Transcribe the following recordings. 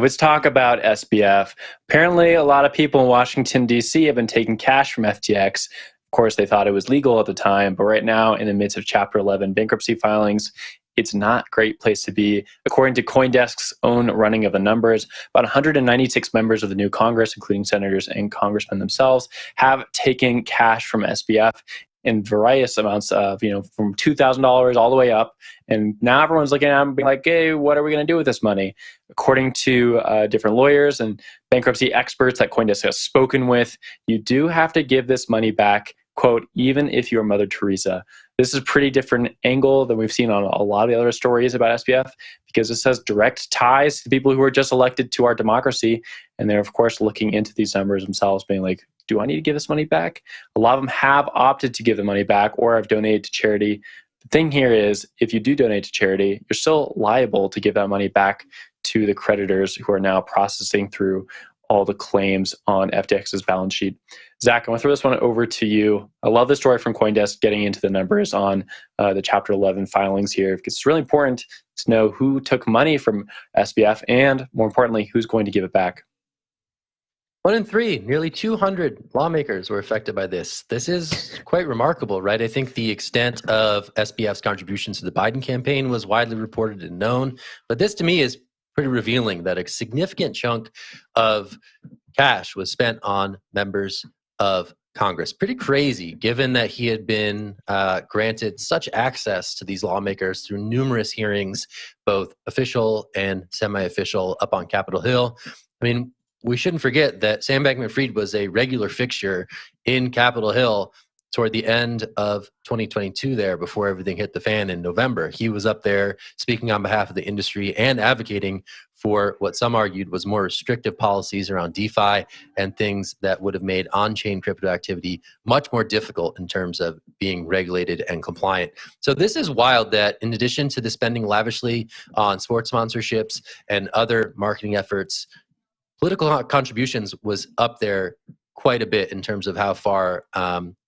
Let's talk about SBF. Apparently, a lot of people in Washington, D.C. have been taking cash from FTX. Of course, they thought it was legal at the time, but right now, in the midst of Chapter 11 bankruptcy filings, it's not a great place to be. According to CoinDesk's own running of the numbers, about 196 members of the new Congress, including senators and congressmen themselves, have taken cash from SBF in various amounts of, from $2,000 all the way up. And now everyone's looking at them being like, hey, what are we going to do with this money? According to different lawyers and bankruptcy experts that CoinDesk has spoken with, you do have to give this money back, quote, even if you're Mother Teresa. This is a pretty different angle than we've seen on a lot of the other stories about SBF, because this has direct ties to people who were just elected to our democracy. And they're, of course, looking into these numbers themselves, being like, do I need to give this money back? A lot of them have opted to give the money back or have donated to charity. The thing here is, if you do donate to charity, you're still liable to give that money back to the creditors who are now processing through all the claims on FTX's balance sheet. Zach, I'm going to throw this one over to you. I love the story from CoinDesk getting into the numbers on the Chapter 11 filings here, because it's really important to know who took money from SBF and, more importantly, who's going to give it back. 1 in 3, nearly 200 lawmakers were affected by this. This is quite remarkable, right? I think the extent of SBF's contributions to the Biden campaign was widely reported and known, but this to me is pretty revealing that a significant chunk of cash was spent on members of Congress. Pretty crazy, given that he had been granted such access to these lawmakers through numerous hearings, both official and semi-official, up on Capitol Hill. I mean, we shouldn't forget that Sam Bankman-Fried was a regular fixture in Capitol Hill toward the end of 2022 there, before everything hit the fan in November. He was up there speaking on behalf of the industry and advocating for what some argued was more restrictive policies around DeFi and things that would have made on-chain crypto activity much more difficult in terms of being regulated and compliant. So this is wild that in addition to the spending lavishly on sports sponsorships and other marketing efforts, political contributions was up there quite a bit in terms of how far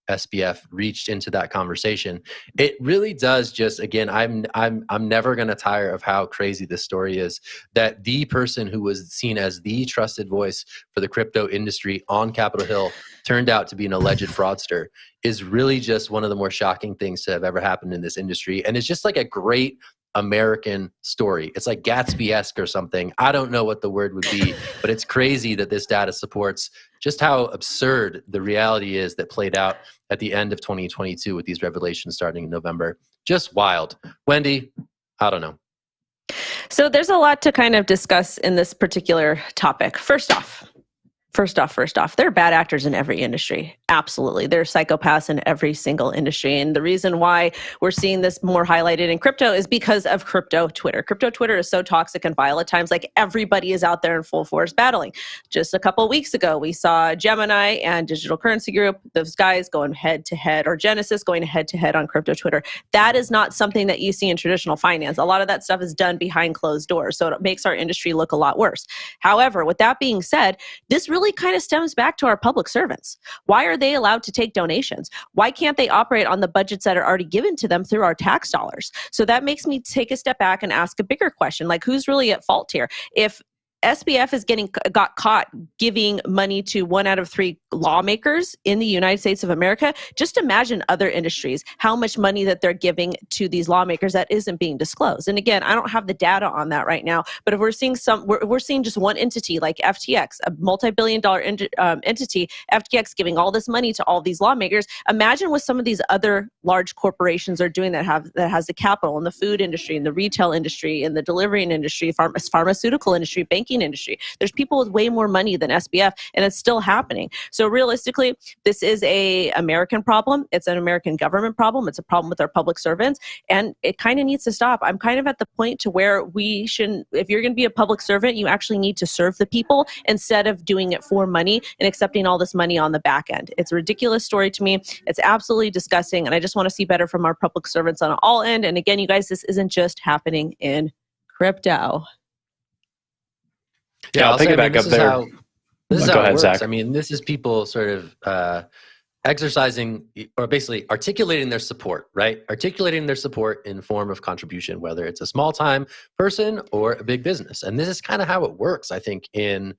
SBF reached into that conversation. It really does just, again, I'm never going to tire of how crazy this story is, that the person who was seen as the trusted voice for the crypto industry on Capitol Hill turned out to be an alleged fraudster is really just one of the more shocking things to have ever happened in this industry. And it's just like a great American story. It's like Gatsby-esque or something. I don't know what the word would be, but it's crazy that this data supports just how absurd the reality is that played out at the end of 2022 with these revelations starting in November. Just wild. Wendy, I don't know. So there's a lot to kind of discuss in this particular topic. First off, there are bad actors in every industry. Absolutely. There are psychopaths in every single industry. And the reason why we're seeing this more highlighted in crypto is because of crypto Twitter. Crypto Twitter is so toxic and vile at times, like everybody is out there in full force battling. Just a couple of weeks ago, we saw Gemini and Digital Currency Group, those guys going head to head, or Genesis going head to head on crypto Twitter. That is not something that you see in traditional finance. A lot of that stuff is done behind closed doors. So it makes our industry look a lot worse. However, with that being said, this really kind of stems back to our public servants. Why are they allowed to take donations? Why can't they operate on the budgets that are already given to them through our tax dollars? So that makes me take a step back and ask a bigger question, like who's really at fault here? If SBF is got caught giving money to 1 out of 3 lawmakers in the United States of America, just imagine other industries, how much money that they're giving to these lawmakers that isn't being disclosed. And again, I don't have the data on that right now, but if we're seeing we're seeing just one entity like FTX, a multi-billion-dollar entity, FTX giving all this money to all these lawmakers. Imagine what some of these other large corporations are doing that has the capital in the food industry, in the retail industry, in the delivery industry, pharmaceutical industry, banking industry. There's people with way more money than SBF, and it's still happening. So realistically, this is a American problem. It's an American government problem. It's a problem with our public servants, and it kind of needs to stop. I'm kind of at the point to where we shouldn't, if you're going to be a public servant, you actually need to serve the people instead of doing it for money and accepting all this money on the back end. It's a ridiculous story to me. It's absolutely disgusting, and I just want to see better from our public servants on all end. And again, you guys, this isn't just happening in crypto. Yeah, I'll pick it back up there. This is how it works. Zach. I mean, this is people sort of exercising or basically articulating their support, right? Articulating their support in form of contribution, whether it's a small time person or a big business. And this is kind of how it works, I think, in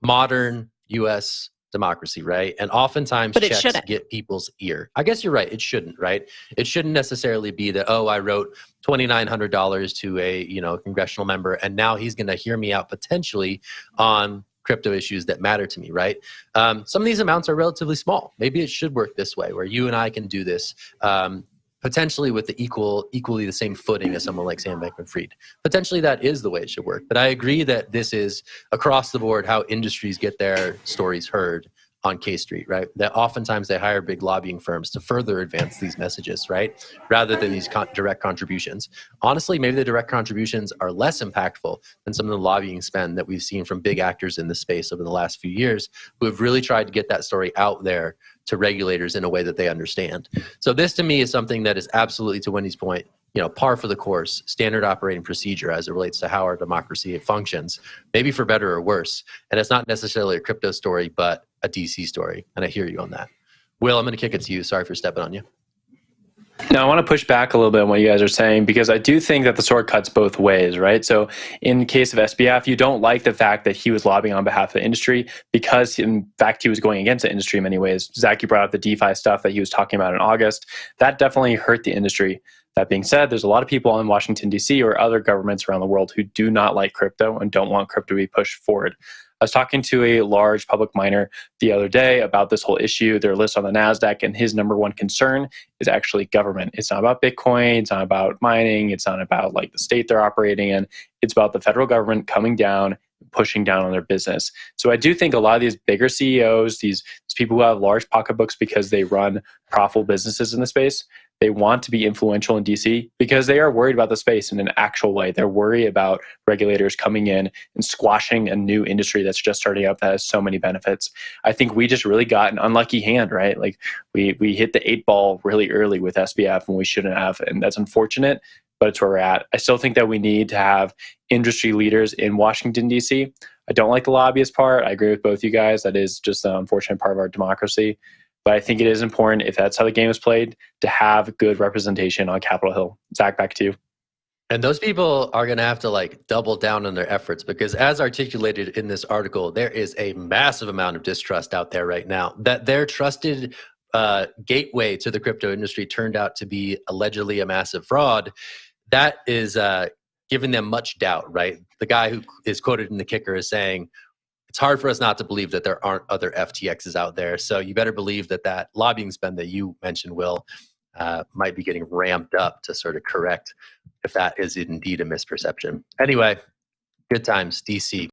modern US democracy, right? And oftentimes But it checks shouldn't. get people's ear. I guess you're right. It shouldn't, right? It shouldn't necessarily be that, oh, I wrote $2,900 to a congressional member, and now he's going to hear me out potentially on crypto issues that matter to me, right? Some of these amounts are relatively small. Maybe it should work this way, where you and I can do this potentially with the equally the same footing as someone like Sam Bankman-Fried. Potentially that is the way it should work. But I agree that this is across the board how industries get their stories heard on K Street, right? That oftentimes they hire big lobbying firms to further advance these messages, right? Rather than these direct contributions. Honestly, maybe the direct contributions are less impactful than some of the lobbying spend that we've seen from big actors in this space over the last few years who have really tried to get that story out there to regulators in a way that they understand. So this to me is something that is absolutely, to Wendy's point, par for the course, standard operating procedure as it relates to how our democracy functions, maybe for better or worse. And it's not necessarily a crypto story, but a DC story. And I hear you on that. Will, I'm going to kick it to you. Sorry for stepping on you. Now, I want to push back a little bit on what you guys are saying, because I do think that the sword cuts both ways, right? So in the case of SBF, you don't like the fact that he was lobbying on behalf of the industry because, in fact, he was going against the industry in many ways. Zach, you brought up the DeFi stuff that he was talking about in August. That definitely hurt the industry. That being said, there's a lot of people in Washington, D.C. or other governments around the world who do not like crypto and don't want crypto to be pushed forward. I was talking to a large public miner the other day about this whole issue. They're listed on the NASDAQ, and his number one concern is actually government. It's not about Bitcoin. It's not about mining. It's not about like the state they're operating in. It's about the federal government coming down, pushing down on their business. So I do think a lot of these bigger CEOs, these people who have large pocketbooks because they run profitable businesses in the space, they want to be influential in DC because they are worried about the space in an actual way. They're worried about regulators coming in and squashing a new industry that's just starting up that has so many benefits. I think we just really got an unlucky hand, right? Like we hit the 8-ball really early with SBF when we shouldn't have, and that's unfortunate, but it's where we're at. I still think that we need to have industry leaders in Washington, D.C. I don't like the lobbyist part. I agree with both you guys. That is just an unfortunate part of our democracy. But I think it is important, if that's how the game is played, to have good representation on Capitol Hill. Zach, back to you. And those people are going to have to double down on their efforts, because as articulated in this article, there is a massive amount of distrust out there right now that their trusted gateway to the crypto industry turned out to be allegedly a massive fraud. That is giving them much doubt, right? The guy who is quoted in the kicker is saying, it's hard for us not to believe that there aren't other FTXs out there. So you better believe that lobbying spend that you mentioned, Will, might be getting ramped up to sort of correct if that is indeed a misperception. Anyway, good times, DC.